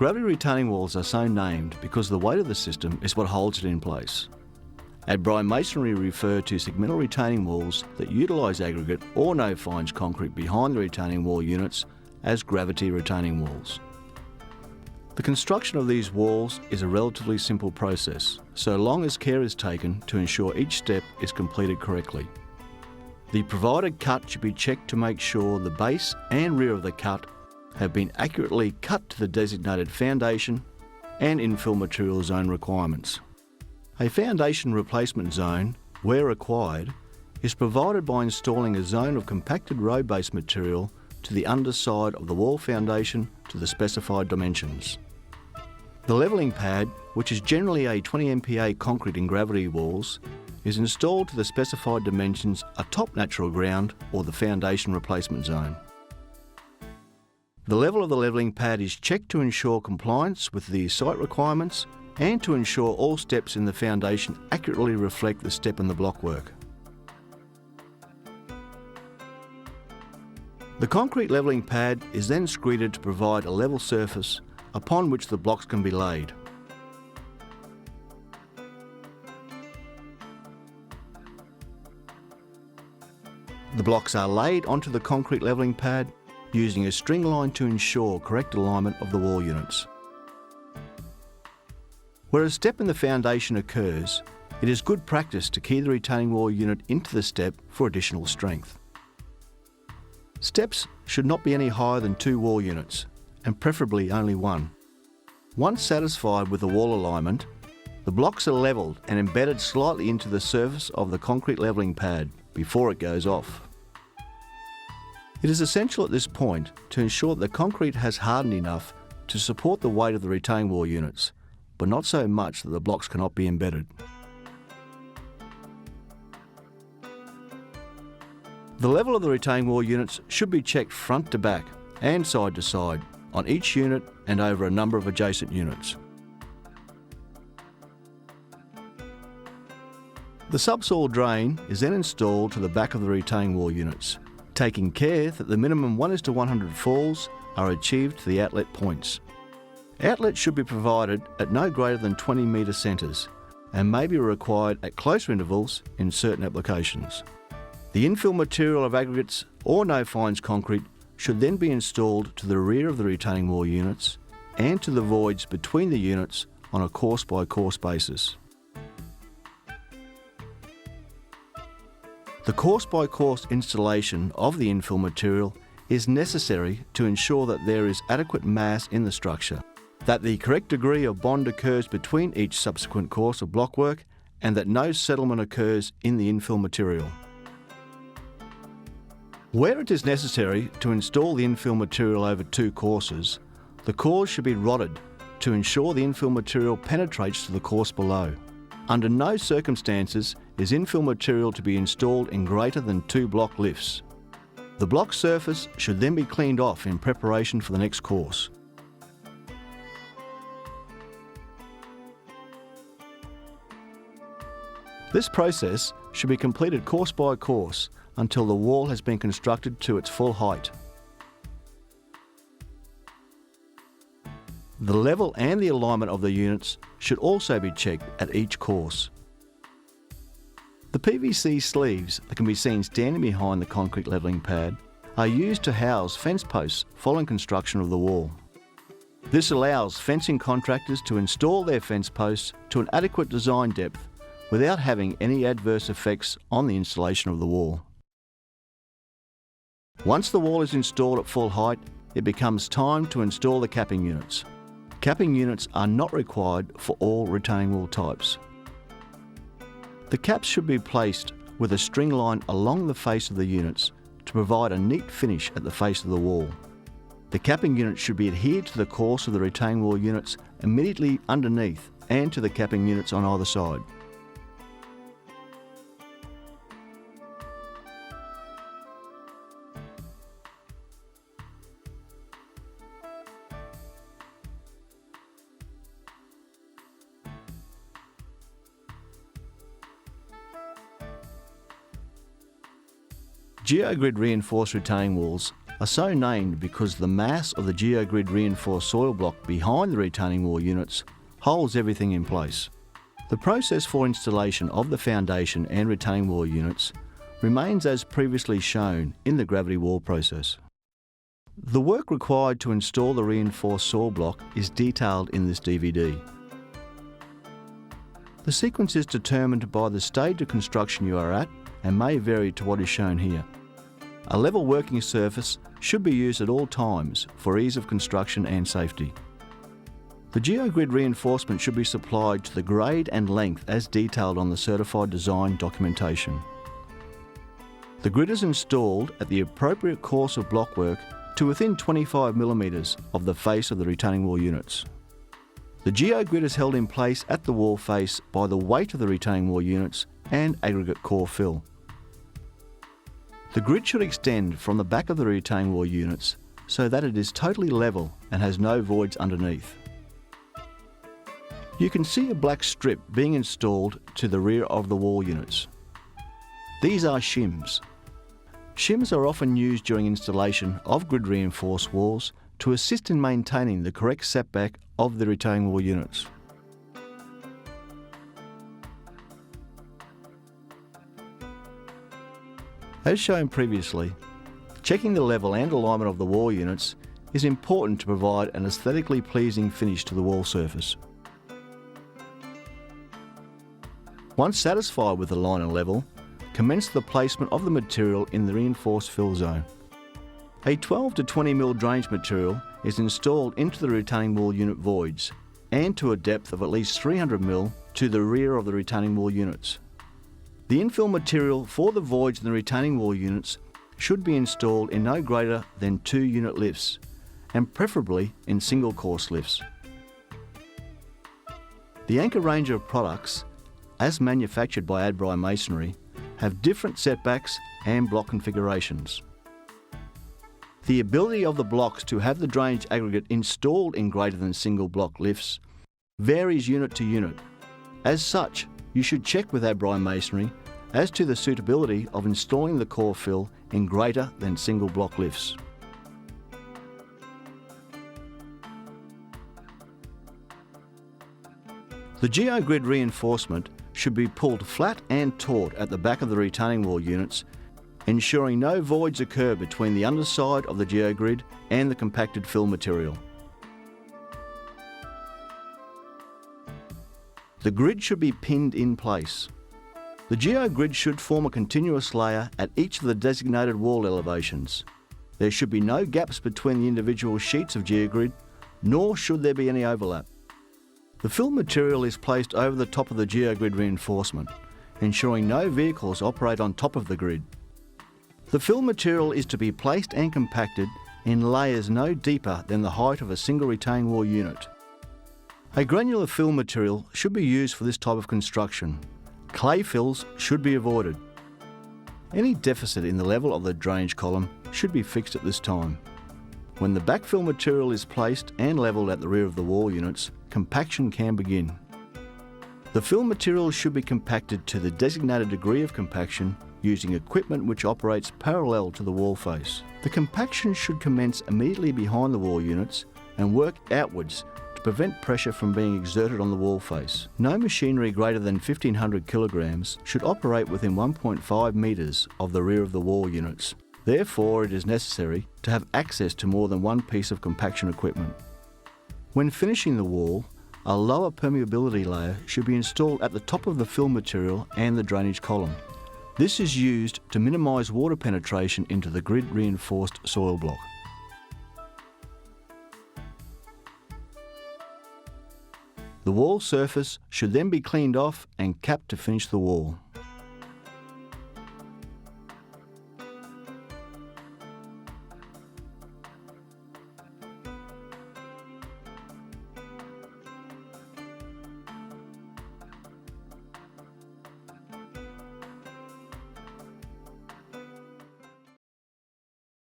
Gravity retaining walls are so named because the weight of the system is what holds it in place. At Brine Masonry, we refer to segmental retaining walls that utilise aggregate or no fines concrete behind the retaining wall units as gravity retaining walls. The construction of these walls is a relatively simple process, so long as care is taken to ensure each step is completed correctly. The provided cut should be checked to make sure the base and rear of the cut have been accurately cut to the designated foundation and infill material zone requirements. A foundation replacement zone, where required, is provided by installing a zone of compacted road-based material to the underside of the wall foundation to the specified dimensions. The levelling pad, which is generally a 20 MPa concrete in gravity walls, is installed to the specified dimensions atop natural ground or the foundation replacement zone. The level of the levelling pad is checked to ensure compliance with the site requirements and to ensure all steps in the foundation accurately reflect the step in the blockwork. The concrete levelling pad is then screeded to provide a level surface upon which the blocks can be laid. The blocks are laid onto the concrete levelling pad using a string line to ensure correct alignment of the wall units. Where a step in the foundation occurs, it is good practice to key the retaining wall unit into the step for additional strength. Steps should not be any higher than 2 wall units, and preferably only one. Once satisfied with the wall alignment, the blocks are levelled and embedded slightly into the surface of the concrete levelling pad before it goes off. It is essential at this point to ensure that the concrete has hardened enough to support the weight of the retaining wall units, but not so much that the blocks cannot be embedded. The level of the retaining wall units should be checked front to back and side to side on each unit and over a number of adjacent units. The subsoil drain is then installed to the back of the retaining wall units, taking care that the minimum 1:100 falls are achieved to the outlet points. Outlets should be provided at no greater than 20 metre centres and may be required at closer intervals in certain applications. The infill material of aggregates or no fines concrete should then be installed to the rear of the retaining wall units and to the voids between the units on a course by course basis. The course by course installation of the infill material is necessary to ensure that there is adequate mass in the structure, that the correct degree of bond occurs between each subsequent course of blockwork, and that no settlement occurs in the infill material. Where it is necessary to install the infill material over 2 courses, the cores should be rodded to ensure the infill material penetrates to the course below. Under no circumstances is infill material to be installed in greater than 2 block lifts. The block surface should then be cleaned off in preparation for the next course. This process should be completed course by course until the wall has been constructed to its full height. The level and the alignment of the units should also be checked at each course. The PVC sleeves that can be seen standing behind the concrete levelling pad are used to house fence posts following construction of the wall. This allows fencing contractors to install their fence posts to an adequate design depth without having any adverse effects on the installation of the wall. Once the wall is installed at full height, it becomes time to install the capping units. Capping units are not required for all retaining wall types. The caps should be placed with a string line along the face of the units to provide a neat finish at the face of the wall. The capping unit should be adhered to the course of the retaining wall units immediately underneath and to the capping units on either side. Geogrid reinforced retaining walls are so named because the mass of the Geogrid reinforced soil block behind the retaining wall units holds everything in place. The process for installation of the foundation and retaining wall units remains as previously shown in the gravity wall process. The work required to install the reinforced soil block is detailed in this DVD. The sequence is determined by the stage of construction you are at and may vary to what is shown here. A level working surface should be used at all times for ease of construction and safety. The Geogrid reinforcement should be supplied to the grade and length as detailed on the certified design documentation. The grid is installed at the appropriate course of blockwork to within 25mm of the face of the retaining wall units. The Geogrid is held in place at the wall face by the weight of the retaining wall units and aggregate core fill. The grid should extend from the back of the retaining wall units so that it is totally level and has no voids underneath. You can see a black strip being installed to the rear of the wall units. These are shims. Shims are often used during installation of grid reinforced walls to assist in maintaining the correct setback of the retaining wall units. As shown previously, checking the level and alignment of the wall units is important to provide an aesthetically pleasing finish to the wall surface. Once satisfied with the line and level, commence the placement of the material in the reinforced fill zone. A 12 to 20mm drainage material is installed into the retaining wall unit voids and to a depth of at least 300mm to the rear of the retaining wall units. The infill material for the voids in the retaining wall units should be installed in no greater than 2 unit lifts and preferably in single course lifts. The anchor range of products, as manufactured by Adbri Masonry, have different setbacks and block configurations. The ability of the blocks to have the drainage aggregate installed in greater than single block lifts varies unit to unit. As such, you should check with Adbri Masonry as to the suitability of installing the core fill in greater than single block lifts. The Geogrid reinforcement should be pulled flat and taut at the back of the retaining wall units, ensuring no voids occur between the underside of the Geogrid and the compacted fill material. The grid should be pinned in place. The Geogrid should form a continuous layer at each of the designated wall elevations. There should be no gaps between the individual sheets of Geogrid, nor should there be any overlap. The fill material is placed over the top of the Geogrid reinforcement, ensuring no vehicles operate on top of the grid. The fill material is to be placed and compacted in layers no deeper than the height of a single retaining wall unit. A granular fill material should be used for this type of construction. Clay fills should be avoided. Any deficit in the level of the drainage column should be fixed at this time. When the backfill material is placed and levelled at the rear of the wall units, compaction can begin. The fill material should be compacted to the designated degree of compaction using equipment which operates parallel to the wall face. The compaction should commence immediately behind the wall units and work outwards to prevent pressure from being exerted on the wall face. No machinery greater than 1500 kilograms should operate within 1.5 metres of the rear of the wall units. Therefore, it is necessary to have access to more than one piece of compaction equipment. When finishing the wall, a lower permeability layer should be installed at the top of the fill material and the drainage column. This is used to minimise water penetration into the grid reinforced soil block. The wall surface should then be cleaned off and capped to finish the wall.